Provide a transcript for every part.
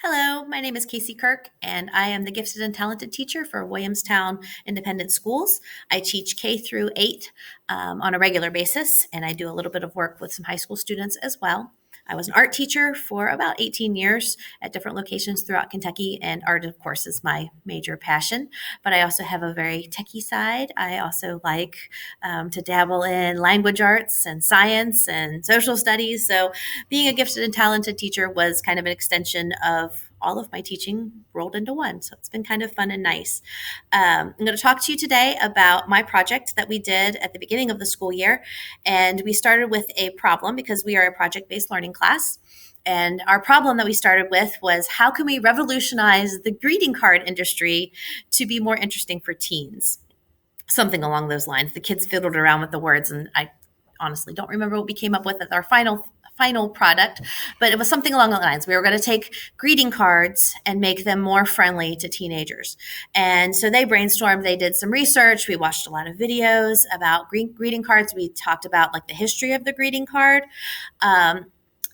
Hello, my name is Casey Kirk, and I am the gifted and talented teacher for Williamstown Independent Schools. I teach K through 8 on a regular basis, and I do a little bit of work with some high school students as well. I was an art teacher for about 18 years at different locations throughout Kentucky, and art, of course, is my major passion. But I also have a very techie side. I also like to dabble in language arts and science and social studies. So being a gifted and talented teacher was kind of an extension of all of my teaching rolled into one. So it's been kind of fun and nice. I'm going to talk to you today about my project that we did at the beginning of the school year. And we started with a problem because we are a project-based learning class. And our problem that we started with was how can we revolutionize the greeting card industry to be more interesting for teens? Something along those lines. The kids fiddled around with the words, and I honestly don't remember what we came up with at our final product, but it was something along the lines. We were going to take greeting cards and make them more friendly to teenagers. And so they brainstormed, they did some research. We watched a lot of videos about greeting cards. We talked about like the history of the greeting card.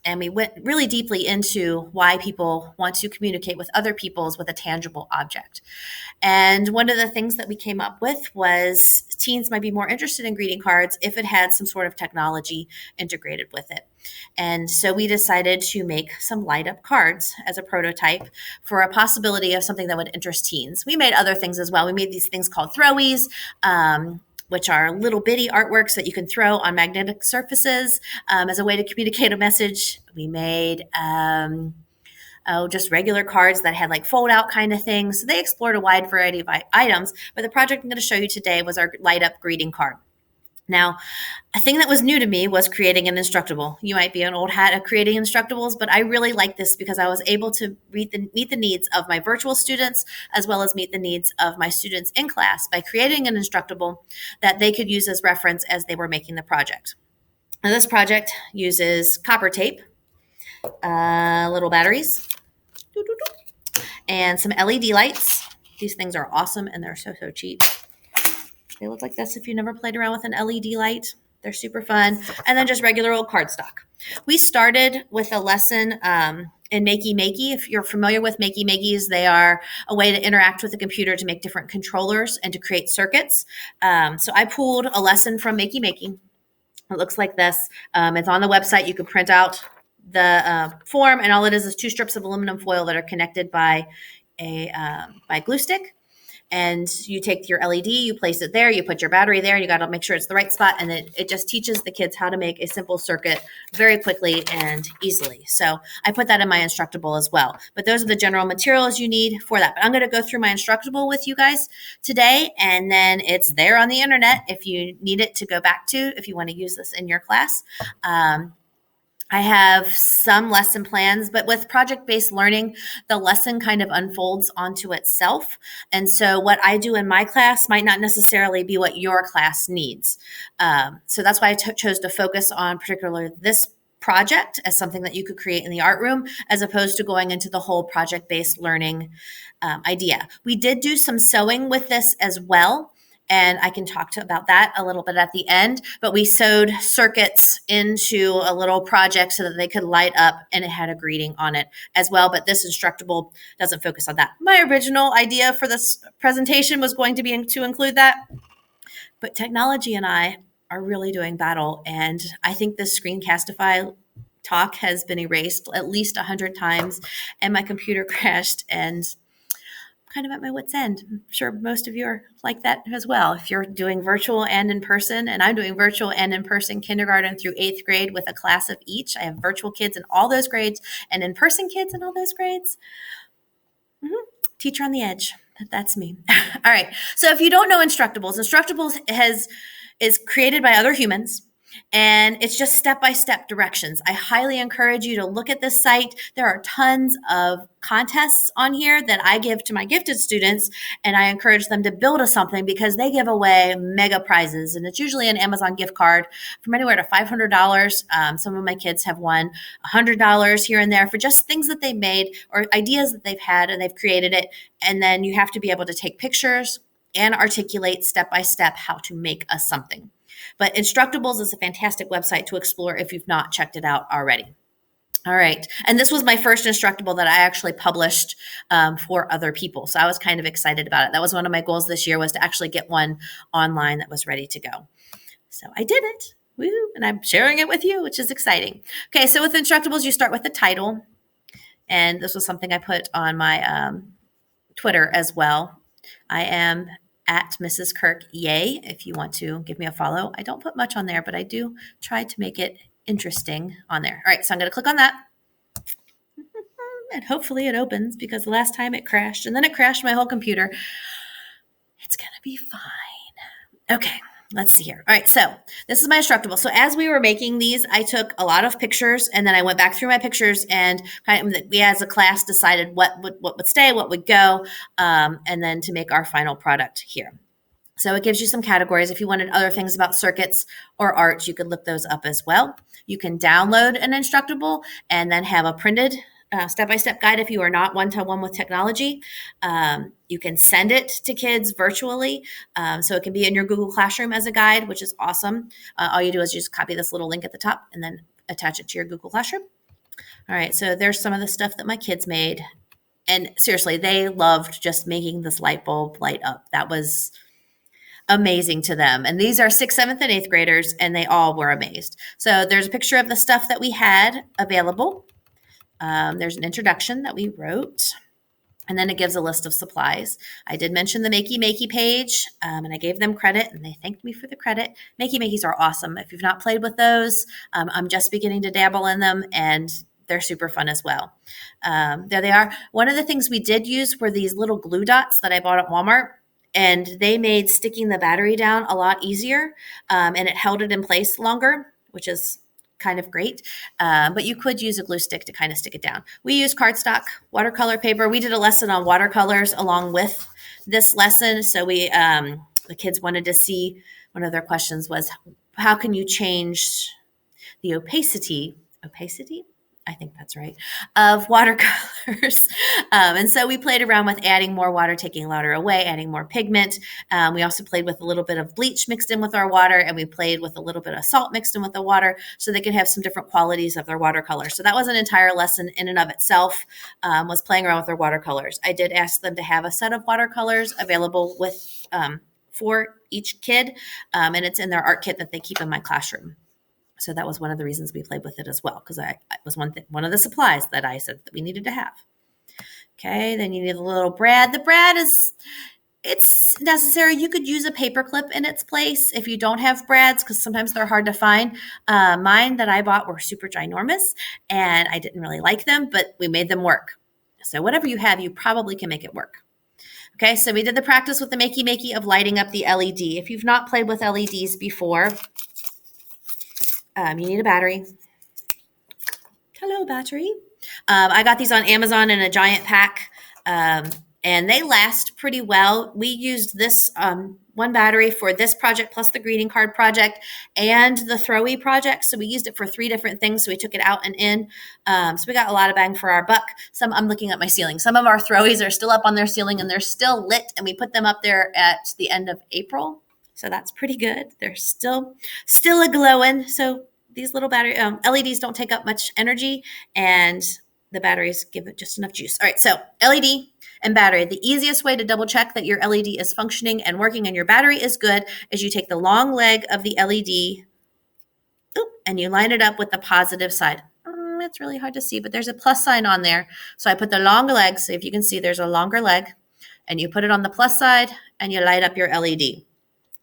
And we went really deeply into why people want to communicate with other peoples with a tangible object. And one of the things that we came up with was teens might be more interested in greeting cards if it had some sort of technology integrated with it. And so we decided to make some light up cards as a prototype for a possibility of something that would interest teens. We made other things as well. We made these things called throwies, which are little bitty artworks that you can throw on magnetic surfaces as a way to communicate a message. We made just regular cards that had like fold out kind of things. So they explored a wide variety of items. But the project I'm going to show you today was our light up greeting card. Now, a thing that was new to me was creating an Instructable. You might be an old hat at creating Instructables, but I really like this because I was able to meet the needs of my virtual students as well as meet the needs of my students in class by creating an Instructable that they could use as reference as they were making the project. Now, this project uses copper tape, little batteries, and some LED lights. These things are awesome and they're so cheap. They look like this if you never played around with an LED light. They're super fun. And then just regular old cardstock. We started with a lesson in Makey Makey. If you're familiar with Makey Makeys, they are a way to interact with the computer to make different controllers and to create circuits. So I pulled a lesson from Makey Makey. It looks like this. It's on the website. You can print out the form, and all it is 2 strips of aluminum foil that are connected by a glue stick. And you take your LED, you place it there, you put your battery there, you got to make sure it's the right spot. And it just teaches the kids how to make a simple circuit very quickly and easily. So I put that in my Instructable as well. But those are the general materials you need for that. But I'm going to go through my Instructable with you guys today. And then it's there on the internet if you need it to go back to, if you want to use this in your class. I have some lesson plans, but with project-based learning, the lesson kind of unfolds onto itself. And so what I do in my class might not necessarily be what your class needs. So that's why I chose to focus on particularly this project as something that you could create in the art room, as opposed to going into the whole project-based learning idea. We did do some sewing with this as well. And I can talk about that a little bit at the end, but we sewed circuits into a little project so that they could light up, and it had a greeting on it as well. But this Instructable doesn't focus on that. My original idea for this presentation was going to be to include that, but technology and I are really doing battle. And I think this Screencastify talk has been erased at least 100 times, and my computer crashed, and kind of at my wit's end. I'm sure most of you are like that as well. If you're doing virtual and in person, and I'm doing virtual and in person kindergarten through 8th grade with a class of each. I have virtual kids in all those grades and in-person kids in all those grades. Teacher on the edge. That's me. All right. So if you don't know Instructables is created by other humans. And it's just step-by-step directions. I highly encourage you to look at this site. There are tons of contests on here that I give to my gifted students, and I encourage them to build something because they give away mega prizes. And it's usually an Amazon gift card from anywhere to $500. Some of my kids have won $100 here and there for just things that they made or ideas that they've had, and they've created it. And then you have to be able to take pictures and articulate step-by-step how to make something. But Instructables is a fantastic website to explore if you've not checked it out already. All right. And this was my first Instructable that I actually published for other people. So I was kind of excited about it. That was one of my goals this year, was to actually get one online that was ready to go. So I did it. Woo! And I'm sharing it with you, which is exciting. Okay. So with Instructables, you start with the title. And this was something I put on my Twitter as well. I am at Mrs. Kirk Yay, if you want to give me a follow. I don't put much on there, but I do try to make it interesting on there. All right, so I'm going to click on that. And hopefully it opens, because the last time it crashed, and then it crashed my whole computer. It's going to be fine. Okay, let's see here. All right, so this is my Instructable. So as we were making these, I took a lot of pictures, and then I went back through my pictures, and we as a class decided what would stay, what would go, and then to make our final product here. So it gives you some categories. If you wanted other things about circuits or arts, you could look those up as well. You can download an Instructable and then have a printed step-by-step guide if you are not one-to-one with technology. You can send it to kids virtually. So it can be in your Google Classroom as a guide, which is awesome. All you do is just copy this little link at the top and then attach it to your Google Classroom. All right, so there's some of the stuff that my kids made. And seriously, they loved just making this light bulb light up. That was amazing to them. And these are 6th, 7th, and 8th graders, and they all were amazed. So there's a picture of the stuff that we had available. There's an introduction that we wrote, and then it gives a list of supplies. I did mention the Makey Makey page, and I gave them credit, and they thanked me for the credit. Makey Makeys are awesome. If you've not played with those, I'm just beginning to dabble in them, and they're super fun as well. There they are. One of the things we did use were these little glue dots that I bought at Walmart. And they made sticking the battery down a lot easier, and it held it in place longer, which is kind of great. But you could use a glue stick to kind of stick it down. We use cardstock, watercolor paper. We did a lesson on watercolors along with this lesson. So the kids wanted to see, one of their questions was, how can you change the opacity? I think that's right, of watercolors. And so we played around with adding more water, taking water away, adding more pigment. We also played with a little bit of bleach mixed in with our water, and we played with a little bit of salt mixed in with the water, so they could have some different qualities of their watercolor. So that was an entire lesson in and of itself, was playing around with their watercolors. I did ask them to have a set of watercolors available with for each kid, and it's in their art kit that they keep in my classroom. So that was one of the reasons we played with it as well, because it was one of the supplies that I said that we needed to have. Okay, then you need a little brad. The brad it's necessary. You could use a paper clip in its place if you don't have brads, because sometimes they're hard to find. Mine that I bought were super ginormous, and I didn't really like them, but we made them work. So whatever you have, you probably can make it work. Okay, so we did the practice with the Makey Makey of lighting up the LED. If you've not played with LEDs before, you need a battery. Hello, battery. I got these on Amazon in a giant pack, and they last pretty well. We used this one battery for this project, plus the greeting card project and the throwy project. So we used it for 3 different things. So we took it out and in. So we got a lot of bang for our buck. I'm looking at my ceiling. Some of our throwies are still up on their ceiling, and they're still lit. And we put them up there at the end of April. So that's pretty good. They're still a glowing. So these little battery LEDs don't take up much energy, and the batteries give it just enough juice. All right, so LED and battery. The easiest way to double check that your LED is functioning and working and your battery is good is you take the long leg of the LED and you line it up with the positive side. It's really hard to see, but there's a plus sign on there. So I put the long leg. So if you can see, there's a longer leg, and you put it on the plus side and you light up your LED.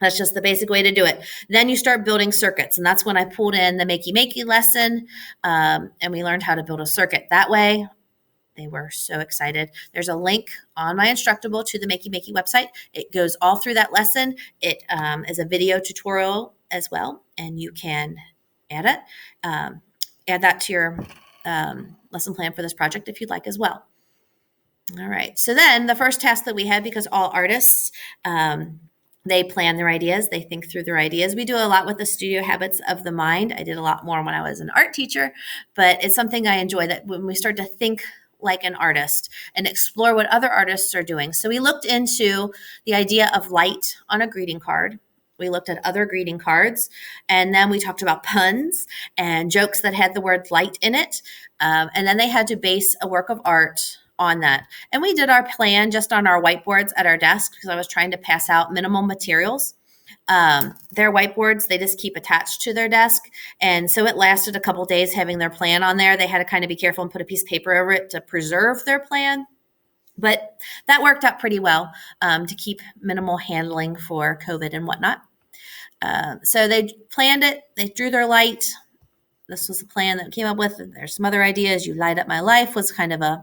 That's just the basic way to do it. Then you start building circuits. And that's when I pulled in the Makey Makey lesson, and we learned how to build a circuit that way. They were so excited. There's a link on my Instructable to the Makey Makey website. It goes all through that lesson. It is a video tutorial as well, and you can add it. Add that to your lesson plan for this project if you'd like as well. All right. So then the first task that we had, because all artists, they plan their ideas. They think through their ideas. We do a lot with the studio habits of the mind. I did a lot more when I was an art teacher, but it's something I enjoy, that when we start to think like an artist and explore what other artists are doing. So we looked into the idea of light on a greeting card. We looked at other greeting cards, and then we talked about puns and jokes that had the word light in it. And then they had to base a work of art on that. And we did our plan just on our whiteboards at our desk because I was trying to pass out minimal materials. Their whiteboards, they just keep attached to their desk. And so it lasted a couple days having their plan on there. They had to kind of be careful and put a piece of paper over it to preserve their plan. But that worked out pretty well to keep minimal handling for COVID and whatnot. So they planned it. They drew their light. This was the plan that we came up with. There's some other ideas. You light up my life was kind of a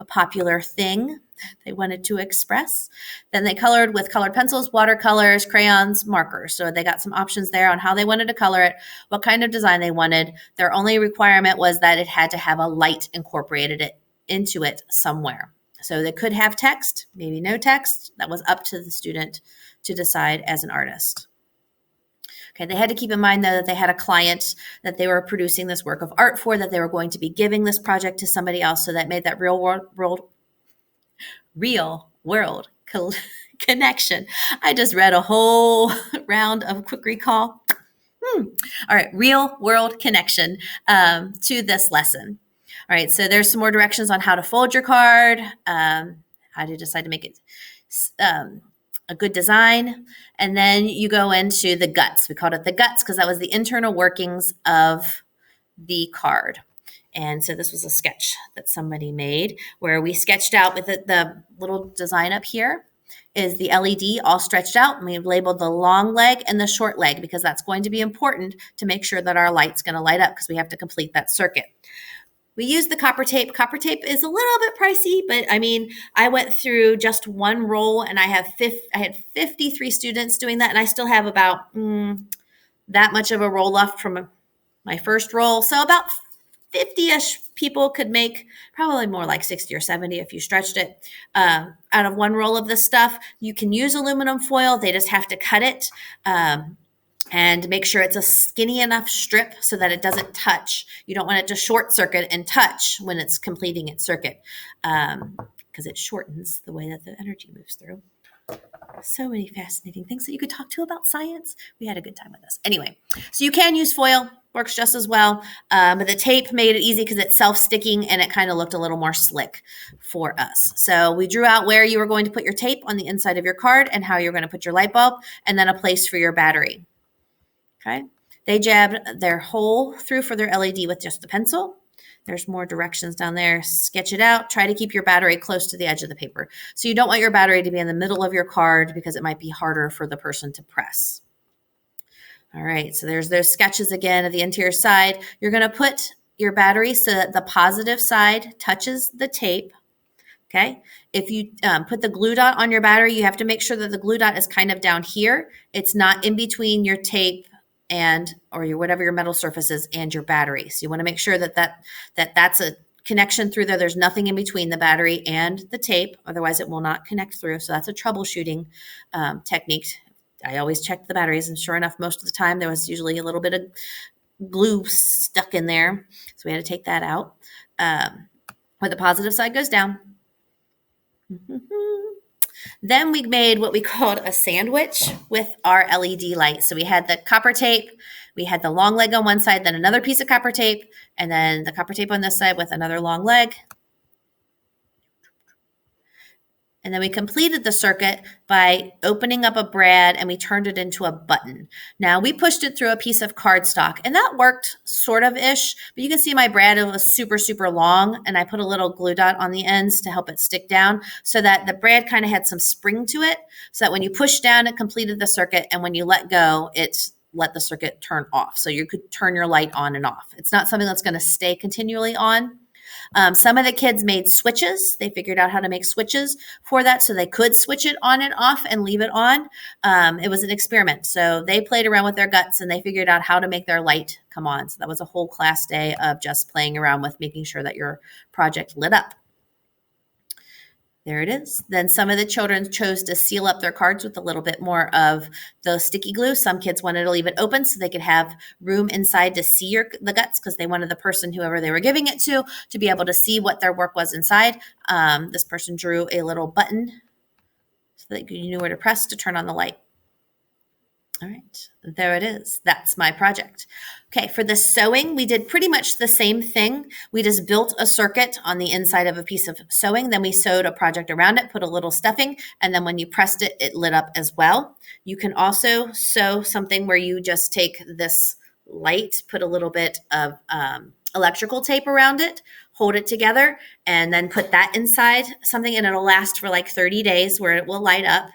popular thing they wanted to express. Then they colored with colored pencils, watercolors, crayons, markers. So they got some options there on how they wanted to color it, what kind of design they wanted. Their only requirement was that it had to have a light incorporated into it somewhere. So they could have text, maybe no text. That was up to the student to decide as an artist. Okay, they had to keep in mind, though, that they had a client that they were producing this work of art for, that they were going to be giving this project to somebody else. So that made that real world connection. I just read a whole round of quick recall. All right, real world connection to this lesson. All right, so there's some more directions on how to fold your card, how to decide to make it a good design. And then you go into the guts. We called it the guts because that was the internal workings of the card. And so this was a sketch that somebody made where we sketched out with the little design up here is the LED all stretched out. And we've labeled the long leg and the short leg because that's going to be important to make sure that our light's going to light up because we have to complete that circuit. We used the copper tape. Copper tape is a little bit pricey, but I mean, I went through just one roll and I had 53 students doing that. And I still have about that much of a roll left from my first roll. So about 50-ish people could make, probably more like 60 or 70 if you stretched it, out of one roll of this stuff. You can use aluminum foil. They just have to cut it. And make sure it's a skinny enough strip so that it doesn't touch. You don't want it to short circuit and touch when it's completing its circuit because it shortens the way that the energy moves through. So many fascinating things that you could talk to about science. We had a good time with this. Anyway, so you can use foil. Works just as well. But the tape made it easy because it's self-sticking and it kind of looked a little more slick for us. So we drew out where you were going to put your tape on the inside of your card and how you're going to put your light bulb and then a place for your battery. Okay, they jabbed their hole through for their LED with just a pencil. There's more directions down there. Sketch it out. Try to keep your battery close to the edge of the paper. So you don't want your battery to be in the middle of your card because it might be harder for the person to press. All right, so there's those sketches again of the interior side. You're going to put your battery so that the positive side touches the tape. Okay, if you put the glue dot on your battery, you have to make sure that the glue dot is kind of down here. It's not in between your tape or your whatever your metal surface is and your battery. So you want to make sure that's a connection through there. There's nothing in between the battery and the tape. Otherwise, it will not connect through. So that's a troubleshooting technique. I always checked the batteries, and sure enough, most of the time there was usually a little bit of glue stuck in there. So we had to take that out. Where the positive side goes down. Then we made what we called a sandwich with our LED light. So we had the copper tape, we had the long leg on one side, then another piece of copper tape, and then the copper tape on this side with another long leg. And then we completed the circuit by opening up a brad and we turned it into a button. Now we pushed it through a piece of cardstock and that worked sort of ish, but you can see my brad, it was super, super long and I put a little glue dot on the ends to help it stick down so that the brad kind of had some spring to it so that when you push down, it completed the circuit and when you let go, it let the circuit turn off. So you could turn your light on and off. It's not something that's going to stay continually on. Some of the kids made switches. They figured out how to make switches for that so they could switch it on and off and leave it on. It was an experiment. So they played around with their guts and they figured out how to make their light come on. So that was a whole class day of just playing around with making sure that your project lit up. There it is. Then some of the children chose to seal up their cards with a little bit more of the sticky glue. Some kids wanted to leave it open so they could have room inside to see the guts because they wanted the person, whoever they were giving it to be able to see what their work was inside. This person drew a little button so that you knew where to press to turn on the light. All right, there it is. That's my project. Okay, for the sewing, we did pretty much the same thing. We just built a circuit on the inside of a piece of sewing. Then we sewed a project around it, put a little stuffing, and then when you pressed it, it lit up as well. You can also sew something where you just take this light, put a little bit of electrical tape around it, hold it together, and then put that inside something, and it'll last for like 30 days where it will light up.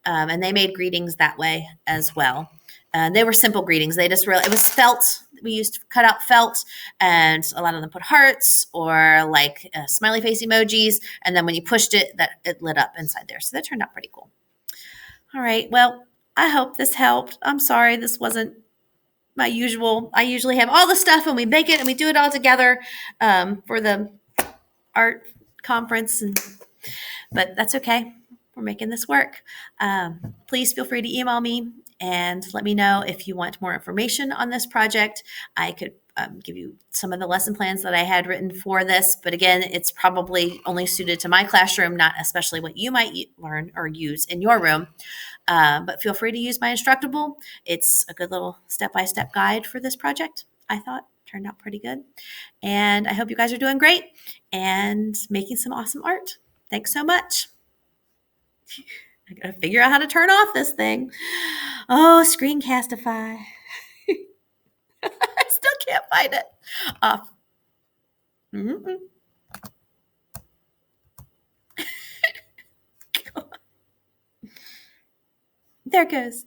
And they made greetings that way as well. They were simple greetings. They just really, it was felt. We used cut out felt, and a lot of them put hearts or like smiley face emojis. And then when you pushed it, that it lit up inside there. So that turned out pretty cool. All right. Well, I hope this helped. I'm sorry this wasn't my usual. I usually have all the stuff and we make it and we do it all together for the art conference, but that's okay. We're making this work. Please feel free to email me and let me know if you want more information on this project. I could give you some of the lesson plans that I had written for this, but again, it's probably only suited to my classroom, not especially what you might learn or use in your room. But feel free to use my Instructable. It's a good little step-by-step guide for this project. I thought turned out pretty good. And I hope you guys are doing great and making some awesome art. Thanks so much. I gotta figure out how to turn off this thing. Oh, Screencastify. I still can't find it. Off. Mm-mm. There it goes.